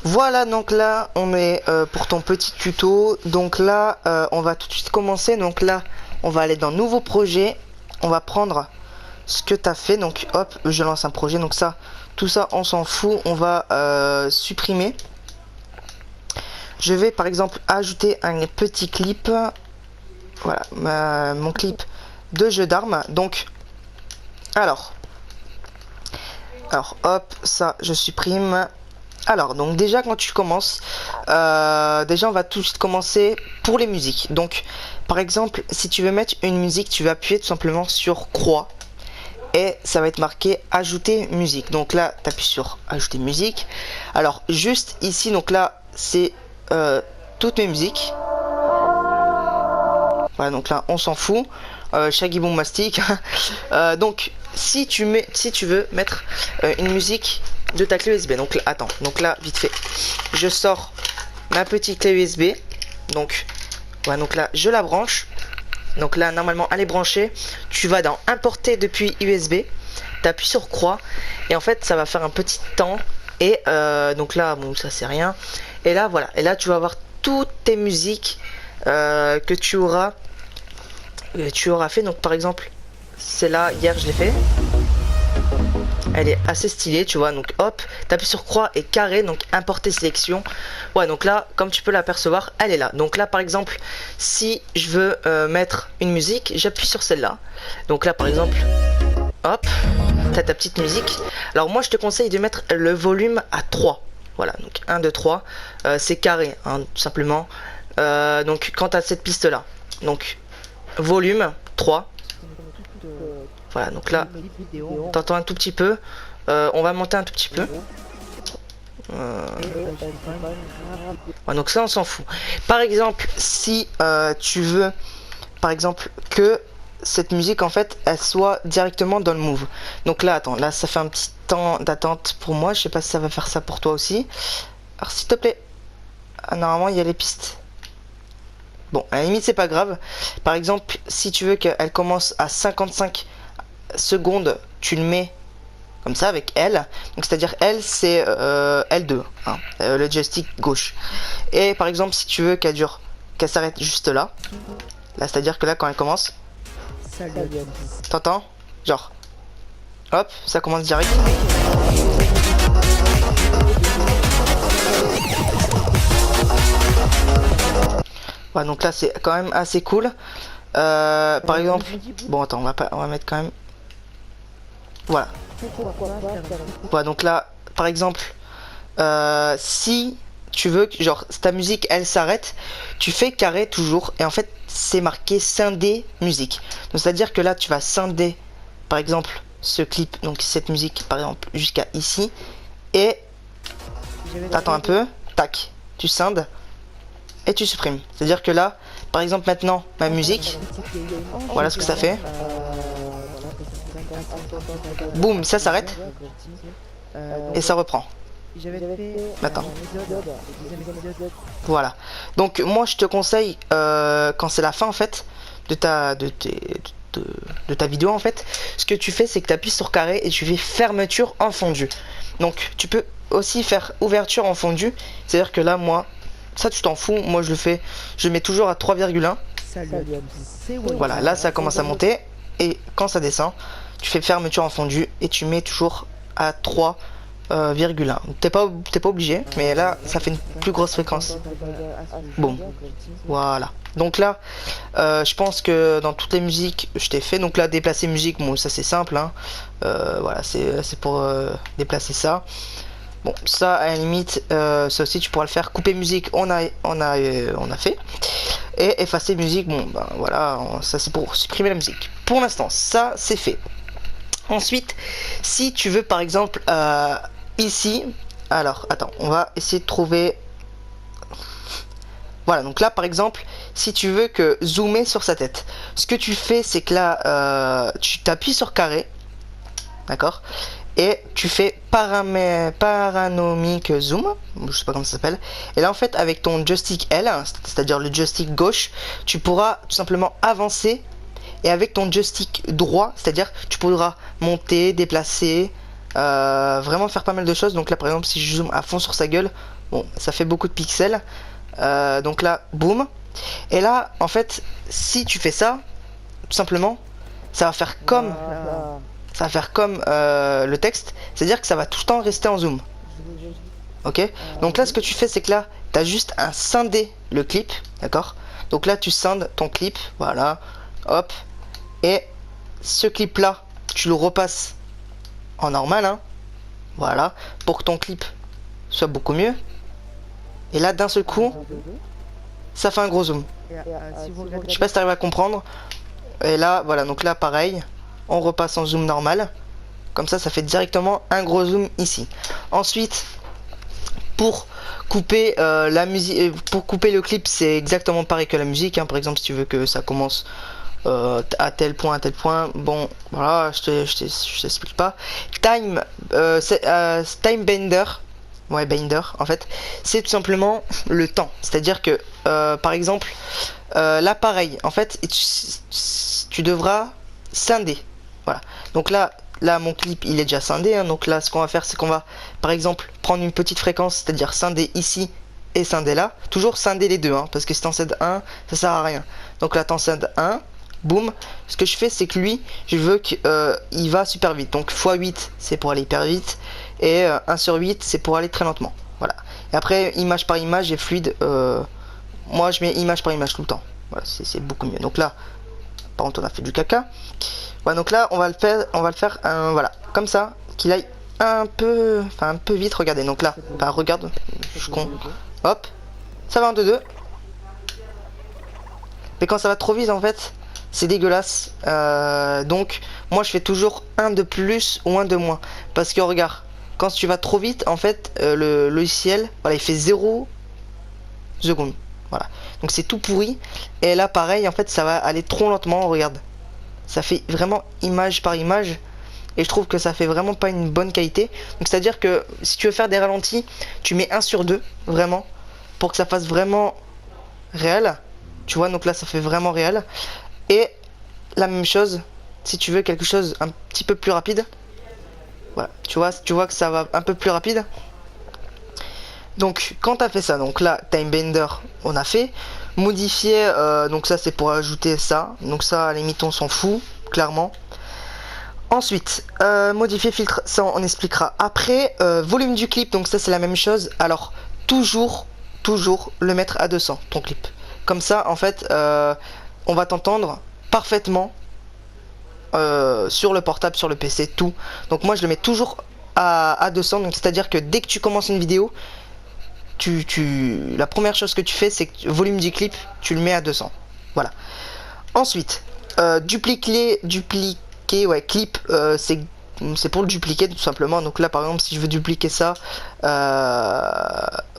Voilà, donc là on est pour ton petit tuto. Donc là on va tout de suite commencer. Donc là on va aller dans nouveau projet. On va prendre ce que tu as fait. Donc hop, je lance un projet. Donc ça, tout ça on s'en fout. On va supprimer. Je vais par exemple ajouter un petit clip. Voilà, mon clip de jeu d'armes. Donc alors hop, ça je supprime. Alors donc déjà quand tu commences, déjà on va tout de suite commencer pour les musiques. Donc par exemple si tu veux mettre une musique, tu vas appuyer tout simplement sur croix et ça va être marqué ajouter musique. Donc là tu appuies sur ajouter musique. Alors juste ici, donc là c'est toutes mes musiques. Voilà, donc là on s'en fout. Shaggy Bombastic. Donc si tu veux mettre une musique de ta clé USB, donc là, attends, donc là vite fait je sors ma petite clé USB. Donc voilà, donc là je la branche. Donc là normalement elle est branchée. Tu vas dans importer depuis USB, tu appuies sur croix et en fait ça va faire un petit temps. Et donc là bon, ça c'est rien. Et là voilà, et là tu vas avoir toutes tes musiques que tu auras fait. Donc par exemple celle-là, hier je l'ai fait, elle est assez stylée, tu vois. Donc hop, t'appuies sur croix et carré, donc importer sélection. Ouais, donc là comme tu peux l'apercevoir, elle est là. Donc là par exemple si je veux mettre une musique, j'appuie sur celle-là. Donc là par exemple hop, t'as ta petite musique. Alors moi je te conseille de mettre le volume à 3. Voilà, donc 1 2 3, c'est carré hein, tout simplement. Donc quand t'as cette piste là, donc volume 3. Voilà, donc là t'entends un tout petit peu. On va monter un tout petit peu. Ouais, donc ça on s'en fout. Par exemple si tu veux par exemple que cette musique en fait elle soit directement dans le move. Donc là attends, là ça fait un petit temps d'attente pour moi. Je sais pas si ça va faire ça pour toi aussi. Alors s'il te plaît. Ah, normalement il y a les pistes. Bon, à la limite c'est pas grave. Par exemple si tu veux qu'elle commence à 55 secondes, tu le mets comme ça avec L. Donc c'est à dire L c'est L2 hein, le joystick gauche. Et par exemple si tu veux qu'elle s'arrête juste là, c'est à dire que là quand elle commence, t'entends, genre hop, ça commence direct. Ouais, donc là c'est quand même assez cool. Par exemple, bon attends, on va mettre quand même. Voilà. Voilà, donc là, par exemple, si tu veux que genre ta musique elle s'arrête, tu fais carré toujours et en fait c'est marqué scinder musique. Donc c'est à dire que là tu vas scinder par exemple ce clip, donc cette musique par exemple jusqu'à ici et t'attends un peu, tac, tu scindes et tu supprimes. C'est à dire que là par exemple maintenant ma musique, voilà ce que ça fait. Boum, ça s'arrête et ça reprend. Attends. Voilà. Donc moi je te conseille quand c'est la fin en fait de ta vidéo en fait, ce que tu fais c'est que tu appuies sur carré et tu fais fermeture en fondu. Donc tu peux aussi faire ouverture en fondu. C'est à dire que là moi ça tu t'en fous, moi je le fais, je mets toujours à 3,1. Voilà, là ça commence à monter et quand ça descend tu fais fermeture en fondu et tu mets toujours à 3,1. T'es pas obligé, mais là ça fait une plus grosse fréquence. Bon, voilà. Donc là, je pense que dans toutes les musiques je t'ai fait. Donc là, déplacer musique, bon ça c'est simple. Hein. Voilà, c'est pour déplacer ça. Bon, ça à la limite, ça aussi tu pourras le faire. Couper musique, on a fait. Et effacer musique, bon ben voilà, ça c'est pour supprimer la musique. Pour l'instant, ça c'est fait. Ensuite, si tu veux par exemple ici, alors attends, on va essayer de trouver. Voilà, donc là par exemple, si tu veux que zoomer sur sa tête, ce que tu fais c'est que là tu t'appuies sur carré, d'accord, et tu fais paranomique zoom, je sais pas comment ça s'appelle, et là en fait avec ton joystick L, c'est à dire le joystick gauche, tu pourras tout simplement avancer. Et avec ton joystick droit, c'est-à-dire tu pourras monter, déplacer, vraiment faire pas mal de choses. Donc là par exemple si je zoome à fond sur sa gueule, bon ça fait beaucoup de pixels. Donc là boum. Et là en fait si tu fais ça, tout simplement, ça va faire comme le texte, c'est à dire que ça va tout le temps rester en zoom. Ok, donc là ce que tu fais c'est que là tu as juste à scinder le clip, d'accord. Donc là tu scindes ton clip, voilà, hop, et ce clip là tu le repasses en normal, hein, voilà, pour que ton clip soit beaucoup mieux. Et là d'un seul coup ça fait un gros zoom. Je sais pas si tu arrives à comprendre. Et là voilà, donc là pareil, on repasse en zoom normal, comme ça fait directement un gros zoom ici. Ensuite pour couper la musique, pour couper le clip c'est exactement pareil que la musique, hein. Par exemple si tu veux que ça commence à tel point, bon voilà, je t'explique pas. Time bender, ouais bender en fait, c'est tout simplement le temps, c'est à dire que par exemple là pareil en fait tu devras scinder, voilà. Donc là mon clip il est déjà scindé, hein. Donc là ce qu'on va faire c'est qu'on va par exemple prendre une petite fréquence, c'est à dire scinder ici et scinder là, toujours scinder les deux, hein, parce que si t'en scindes un ça sert à rien. Donc là t'en scindes un, boum. Ce que je fais c'est que lui je veux qu'il va super vite, donc x8 c'est pour aller hyper vite et 1 sur 8 c'est pour aller très lentement, voilà. Et après image par image et fluide, moi je mets image par image tout le temps, voilà, c'est beaucoup mieux. Donc là par contre on a fait du caca, voilà. Donc là on va le faire voilà, comme ça, qu'il aille un peu vite. Regardez, donc là regarde, je suis con, hop, ça va en 2-2. Mais quand ça va trop vite en fait c'est dégueulasse, donc moi je fais toujours un de plus ou un de moins, parce que regarde, quand tu vas trop vite en fait le logiciel, voilà, il fait 0 secondes, voilà, donc c'est tout pourri. Et là pareil en fait ça va aller trop lentement, regarde, ça fait vraiment image par image et je trouve que ça fait vraiment pas une bonne qualité. Donc c'est à dire que si tu veux faire des ralentis tu mets 1 sur 2 vraiment, pour que ça fasse vraiment réel, tu vois. Donc là ça fait vraiment réel. Et la même chose si tu veux quelque chose un petit peu plus rapide, voilà, tu vois que ça va un peu plus rapide. Donc quand tu as fait ça, donc là time bender on a fait, modifier, donc ça c'est pour ajouter ça, donc ça à la limite on s'en fout clairement. Ensuite modifier filtre, ça on expliquera après. Volume du clip, donc ça c'est la même chose. Alors toujours le mettre à 200 ton clip, comme ça en fait on va t'entendre parfaitement sur le portable, sur le PC, tout. Donc moi je le mets toujours à 200, donc c'est à dire que dès que tu commences une vidéo, la première chose que tu fais c'est que volume du clip tu le mets à 200, voilà. Ensuite dupliquer ouais, clip, c'est pour le dupliquer tout simplement. Donc là par exemple si je veux dupliquer ça,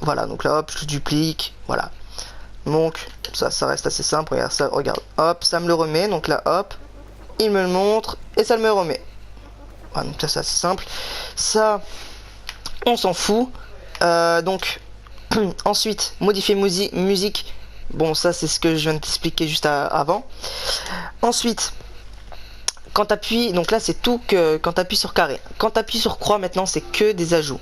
voilà, donc là hop je duplique, voilà. Donc ça reste assez simple, regarde ça, regarde, hop ça me le remet, donc là hop il me le montre et ça me le remet, voilà, donc ça c'est assez simple, ça on s'en fout. Donc ensuite modifier musique, bon ça c'est ce que je viens de t'expliquer juste avant. Ensuite quand t'appuies, donc là c'est tout que quand t'appuies sur carré, quand t'appuies sur croix maintenant c'est que des ajouts.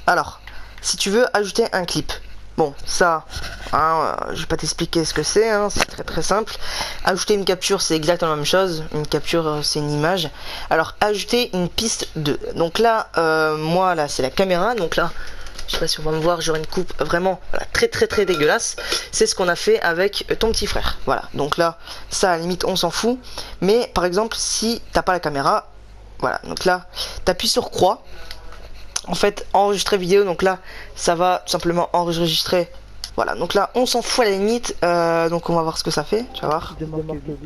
Alors si tu veux ajouter un clip, bon ça hein, je vais pas t'expliquer ce que c'est, hein, c'est très simple. Ajouter une capture c'est exactement la même chose, une capture c'est une image. Alors ajouter une piste 2, donc là moi là c'est la caméra, donc là je sais pas si on va me voir, j'aurai une coupe vraiment voilà, très dégueulasse. C'est ce qu'on a fait avec ton petit frère, voilà. Donc là ça à la limite on s'en fout, mais par exemple si t'as pas la caméra, voilà, donc là t'appuies sur croix, en fait enregistrer vidéo, donc là ça va tout simplement enregistrer, voilà. Donc là on s'en fout à la limite, donc on va voir ce que ça fait, tu vas voir.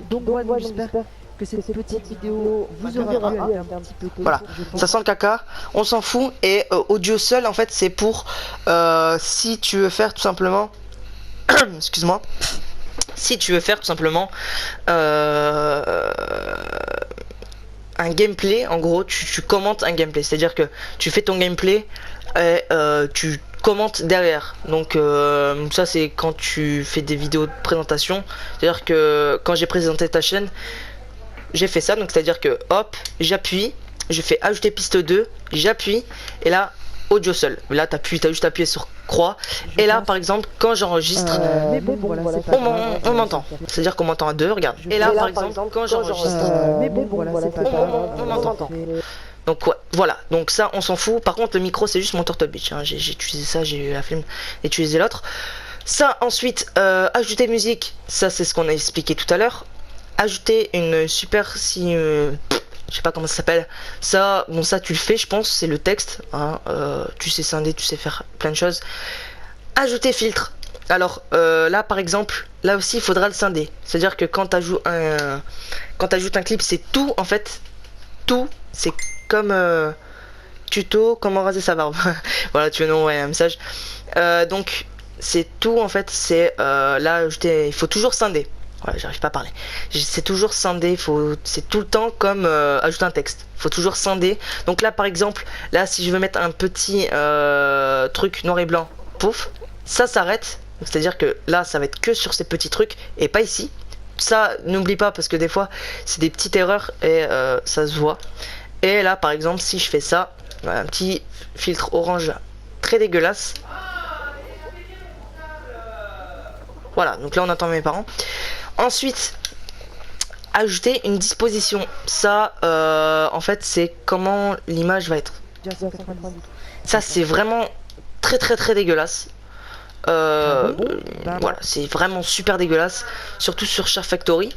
Donc voilà, j'espère que cette petite vidéo vous aura plu un petit peu. Voilà, ça sent le caca, on s'en fout. Et audio seul en fait c'est pour si tu veux faire tout simplement excuse-moi, si tu veux faire tout simplement un gameplay, en gros tu commentes un gameplay, c'est à dire que tu fais ton gameplay et tu commentes derrière. Donc ça c'est quand tu fais des vidéos de présentation, c'est à dire que quand j'ai présenté ta chaîne j'ai fait ça, donc c'est à dire que hop j'appuie, je fais ajouter piste 2 j'appuie et là audio seul. Là t'as juste appuyé sur croix et là par exemple quand j'enregistre mais bon, voilà, c'est pas grave. on m'entend. C'est-à-dire qu'on m'entend à deux, regarde. Et là par exemple quand j'enregistre Mais bon, voilà, c'est pas grave. on m'entend. Donc ouais, voilà, donc ça on s'en fout. Par contre le micro c'est juste mon Turtle Beach, hein. J'ai utilisé ça, j'ai eu la flemme d'utiliser l'autre. Ça ensuite, ajouter musique, ça c'est ce qu'on a expliqué tout à l'heure. Ajouter une super si... je sais pas comment ça s'appelle. Ça, bon ça tu le fais je pense, c'est le texte. Hein, tu sais scinder, tu sais faire plein de choses. Ajouter filtre. Alors là par exemple, là aussi il faudra le scinder. C'est-à-dire que quand tu ajoutes un clip, c'est tout en fait. Tout, c'est comme tuto comment raser sa barbe. Voilà, tu veux nous envoyer un message. Donc c'est tout en fait, c'est là il faut toujours scinder. Voilà, j'arrive pas à parler. C'est toujours scindé, c'est tout le temps comme ajouter un texte. Faut toujours scinder. Donc là par exemple, là si je veux mettre un petit truc noir et blanc, pouf, ça s'arrête. C'est-à-dire que là ça va être que sur ces petits trucs et pas ici. Ça n'oublie pas parce que des fois c'est des petites erreurs et ça se voit. Et là par exemple si je fais ça, un petit filtre orange très dégueulasse. Voilà, donc là on attend mes parents. Ensuite, ajouter une disposition. Ça, en fait, c'est comment l'image va être. Ça, c'est vraiment très dégueulasse. Voilà, c'est vraiment super dégueulasse. Surtout sur Share Factory.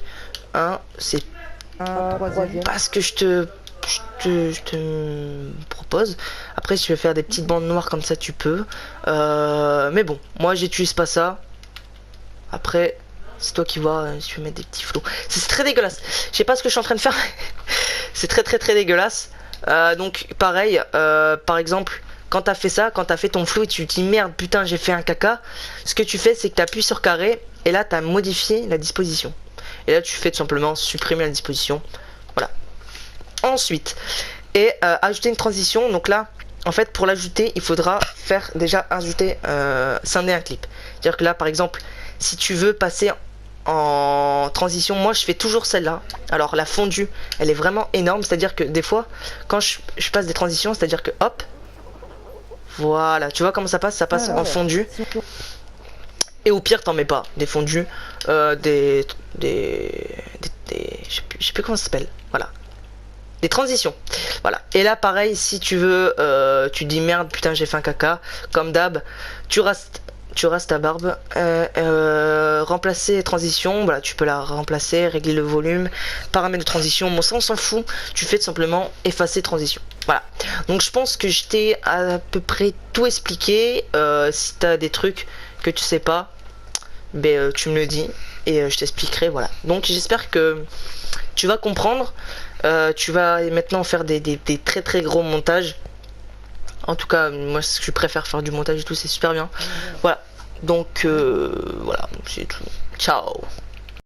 Hein, c'est pas ce que je te propose. Après, si tu veux faire des petites bandes noires comme ça, tu peux. Mais bon, moi, j'utilise pas ça. Après... c'est toi qui vois si tu veux mettre des petits flots. C'est très dégueulasse. Je sais pas ce que je suis en train de faire. C'est très dégueulasse. Donc pareil, par exemple, quand t'as fait ça, quand t'as fait ton flou et tu te dis merde, putain, j'ai fait un caca. Ce que tu fais, c'est que t'appuies sur carré et là t'as modifié la disposition. Et là tu fais tout simplement supprimer la disposition. Voilà. Ensuite, ajouter une transition. Donc là, en fait, pour l'ajouter, il faudra scinder un clip. C'est-à-dire que là, par exemple, si tu veux passer en transition, moi je fais toujours celle-là. Alors la fondue, elle est vraiment énorme, c'est-à-dire que des fois, quand je passe des transitions, c'est-à-dire que hop, voilà, tu vois comment ça passe en fondue. Et au pire, t'en mets pas des fondus, je sais plus comment ça s'appelle. Voilà, des transitions. Voilà. Et là, pareil, si tu veux, tu dis merde, putain, j'ai fait un caca. Comme d'hab, tu rases ta barbe, remplacer transition, voilà, tu peux la remplacer, régler le volume, paramètres de transition, bon ça on s'en fout, tu fais tout simplement effacer transition. Voilà, donc je pense que je t'ai à peu près tout expliqué. Si t'as des trucs que tu sais pas, ben, tu me le dis et je t'expliquerai. Voilà, donc j'espère que tu vas comprendre. Tu vas maintenant faire des très gros montages. En tout cas, moi, je préfère faire du montage et tout, c'est super bien. Voilà. Donc, voilà, c'est tout. Ciao.